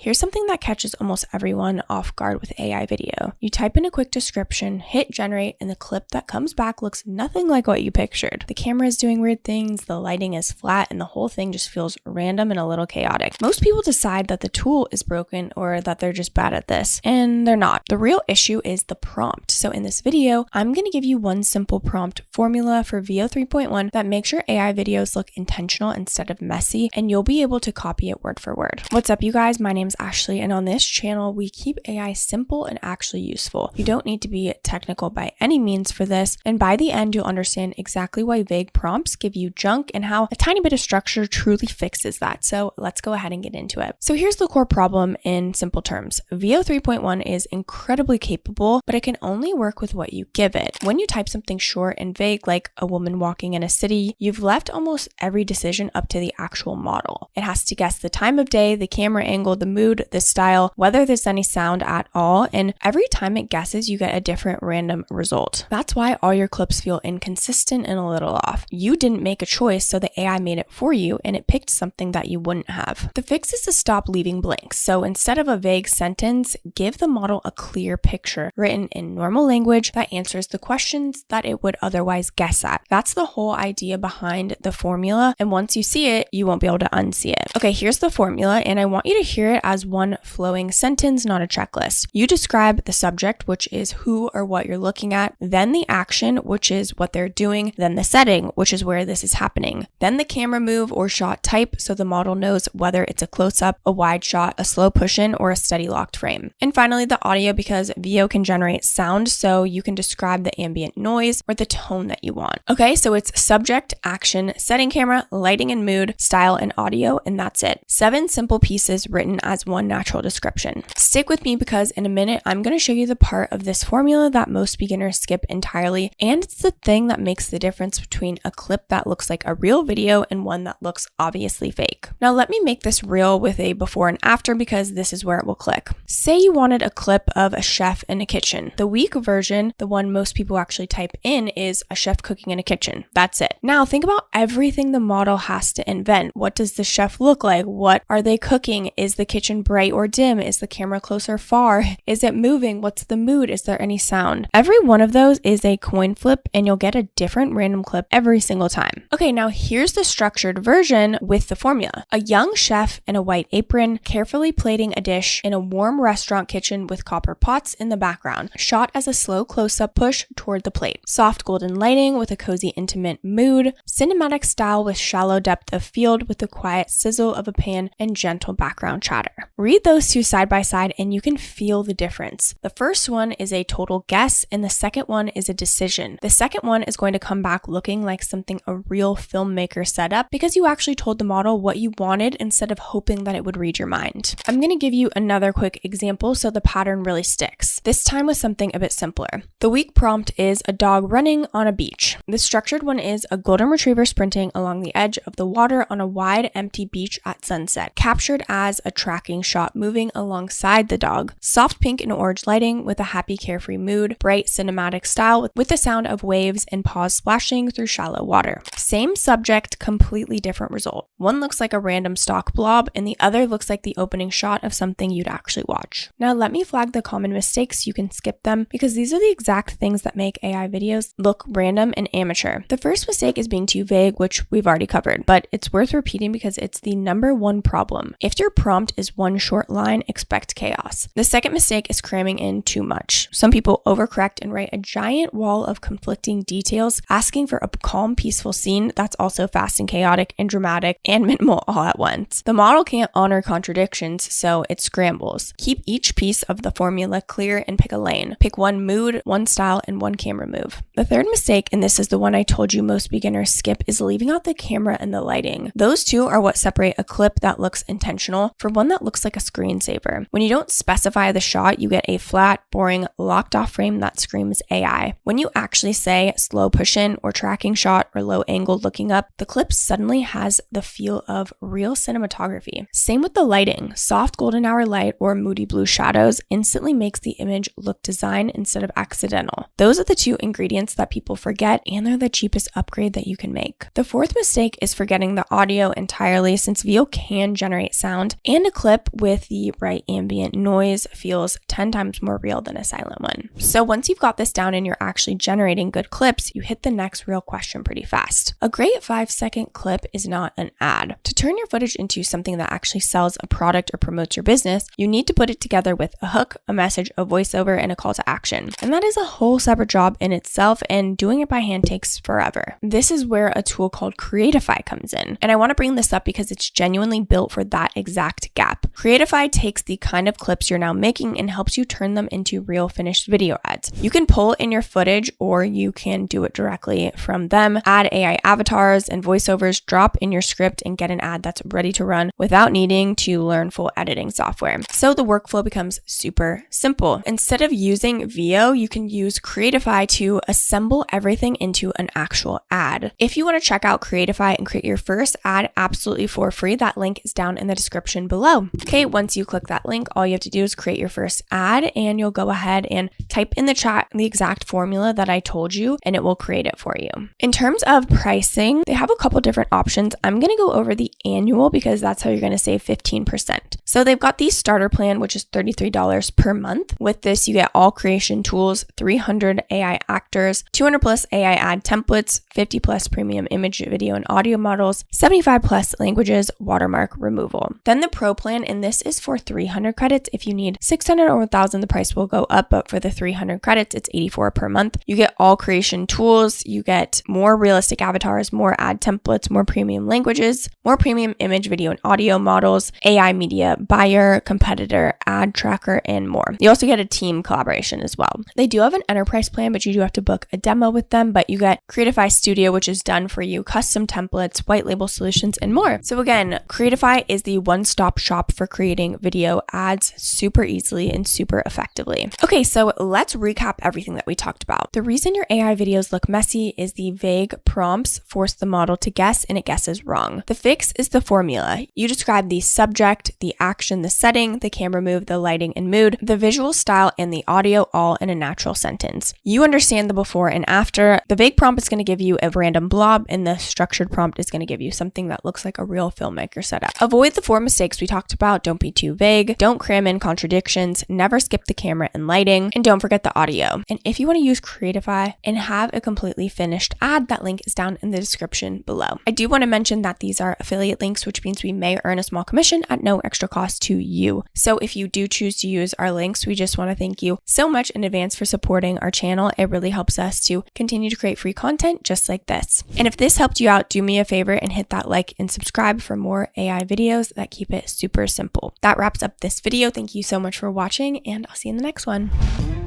Here's something that catches almost everyone off guard with AI video. You type in a quick description, hit generate, and the clip that comes back looks nothing like what you pictured. The camera is doing weird things, the lighting is flat, and the whole thing just feels random and a little chaotic. Most people decide that the tool is broken or that they're just bad at this, and they're not. The real issue is the prompt. So in this video, I'm going to give you one simple prompt formula for VO 3.1 that makes your AI videos look intentional instead of messy, and you'll be able to copy it word for word. What's up, you guys? My name's Ashley, and on this channel, we keep AI simple and actually useful. You don't need to be technical by any means for this, and by the end, you'll understand exactly why vague prompts give you junk and how a tiny bit of structure truly fixes that. So let's go ahead and get into it. So here's the core problem in simple terms. VO 3.1 is incredibly capable, but it can only work with what you give it. When you type something short and vague, like a woman walking in a city, you've left almost every decision up to the actual model. It has to guess the time of day, the camera angle, the mood, the style, whether there's any sound at all, and every time it guesses, you get a different random result. That's why all your clips feel inconsistent and a little off. You didn't make a choice, so the AI made it for you, and it picked something that you wouldn't have. The fix is to stop leaving blanks. So instead of a vague sentence, give the model a clear picture written in normal language that answers the questions that it would otherwise guess at. That's the whole idea behind the formula, and once you see it, you won't be able to unsee it. Okay, here's the formula, and I want you to hear it as one flowing sentence, not a checklist. You describe the subject, which is who or what you're looking at, then the action, which is what they're doing, then the setting, which is where this is happening, then the camera move or shot type, so the model knows whether it's a close-up, a wide shot, a slow push-in, or a steady locked frame. And finally, the audio, because VO can generate sound, so you can describe the ambient noise or the tone that you want. Okay, so it's subject, action, setting camera, lighting and mood, style, and audio, and that's it. 7 simple pieces written as one natural description. Stick with me because in a minute, I'm going to show you the part of this formula that most beginners skip entirely, and it's the thing that makes the difference between a clip that looks like a real video and one that looks obviously fake. Now let me make this real with a before and after because this is where it will click. Say you wanted a clip of a chef in a kitchen. The weak version, the one most people actually type in, is a chef cooking in a kitchen. That's it. Now think about everything the model has to invent. What does the chef look like? What are they cooking? Is the kitchen bright or dim? Is the camera close or far? Is it moving? What's the mood? Is there any sound? Every one of those is a coin flip, and you'll get a different random clip every single time. Okay, now here's the structured version with the formula. A young chef in a white apron, carefully plating a dish in a warm restaurant kitchen with copper pots in the background, shot as a slow close-up push toward the plate. Soft golden lighting with a cozy intimate mood, cinematic style with shallow depth of field with the quiet sizzle of a pan and gentle background chatter. Read those two side by side and you can feel the difference. The first one is a total guess and the second one is a decision. The second one is going to come back looking like something a real filmmaker set up because you actually told the model what you wanted instead of hoping that it would read your mind. I'm going to give you another quick example so the pattern really sticks. This time with something a bit simpler. The weak prompt is a dog running on a beach. The structured one is a golden retriever sprinting along the edge of the water on a wide empty beach at sunset, captured as a tracking shot moving alongside the dog. Soft pink and orange lighting with a happy carefree mood, bright cinematic style with the sound of waves and paws splashing through shallow water. Same subject, completely different result. One looks like a random stock blob and the other looks like the opening shot of something you'd actually watch. Now let me flag the common mistakes. You can skip them because these are the exact things that make AI videos look random and amateur. The first mistake is being too vague, which we've already covered, but it's worth repeating because it's the number one problem. If your prompt is one short line, expect chaos. The second mistake is cramming in too much. Some people overcorrect and write a giant wall of conflicting details, asking for a calm, peaceful scene that's also fast and chaotic and dramatic and minimal all at once. The model can't honor contradictions, so it scrambles. Keep each piece of the formula clear and pick a lane. Pick one mood, one style, and one camera move. The third mistake, and this is the one I told you most beginners skip, is leaving out the camera and the lighting. Those two are what separate a clip that looks intentional from one that looks like a screensaver. When you don't specify the shot, you get a flat, boring, locked off frame that screams AI. When you actually say slow push in or tracking shot or low angle looking up, the clip suddenly has the feel of real cinematography. Same with the lighting. Soft golden hour light or moody blue shadows instantly makes the image look designed instead of accidental. Those are the two ingredients that people forget, and they're the cheapest upgrade that you can make. The fourth mistake is forgetting the audio entirely, since VO can generate sound, and a clip clip with the right ambient noise feels 10 times more real than a silent one. So once you've got this down and you're actually generating good clips, you hit the next real question pretty fast. A great 5-second clip is not an ad. To turn your footage into something that actually sells a product or promotes your business, you need to put it together with a hook, a message, a voiceover, and a call to action. And that is a whole separate job in itself, and doing it by hand takes forever. This is where a tool called Creatify comes in. And I want to bring this up because it's genuinely built for that exact gap. Creatify takes the kind of clips you're now making and helps you turn them into real finished video ads. You can pull in your footage or you can do it directly from them, add AI avatars and voiceovers, drop in your script and get an ad that's ready to run without needing to learn full editing software. So the workflow becomes super simple. Instead of using VO, you can use Creatify to assemble everything into an actual ad. If you want to check out Creatify and create your first ad absolutely for free, that link is down in the description below. Okay, once you click that link, all you have to do is create your first ad and you'll go ahead and type in the chat the exact formula that I told you and it will create it for you. In terms of pricing, they have a couple different options. I'm going to go over the annual because that's how you're going to save 15%. So they've got the starter plan, which is $33 per month. With this, you get all creation tools, 300 AI actors, 200 plus AI ad templates, 50 plus premium image, video, and audio models, 75 plus languages, watermark removal. Then the pro plan, and this is for 300 credits. If you need 600 or 1,000, the price will go up, but for the 300 credits, it's $84 per month. You get all creation tools, you get more realistic avatars, more ad templates, more premium languages, more premium image, video, and audio models, AI media buyer, competitor, ad tracker, and more. You also get a team collaboration as well. They do have an enterprise plan, but you do have to book a demo with them, but you get Creatify Studio, which is done for you, custom templates, white label solutions, and more. So again, Creatify is the one-stop shop for creating video ads super easily and super effectively. Okay, so let's recap everything that we talked about. The reason your AI videos look messy is the vague prompts force the model to guess and it guesses wrong. The fix is the formula. You describe the subject, the action, the setting, the camera move, the lighting and mood, the visual style, and the audio all in a natural sentence. You understand the before and after. The vague prompt is going to give you a random blob and the structured prompt is going to give you something that looks like a real filmmaker setup. Avoid the 4 mistakes we talked about. Don't be too vague. Don't cram in contradictions. Never skip the camera and lighting. And don't forget the audio. And if you want to use Creatify and have a completely finished ad, that link is down in the description below. I do want to mention that these are affiliate links, which means we may earn a small commission at no extra cost to you. So if you do choose to use our links, we just want to thank you so much in advance for supporting our channel. It really helps us to continue to create free content just like this. And if this helped you out, do me a favor and hit that like and subscribe for more AI videos that keep it super simple. That wraps up this video. Thank you so much for watching and I'll see you in the next one.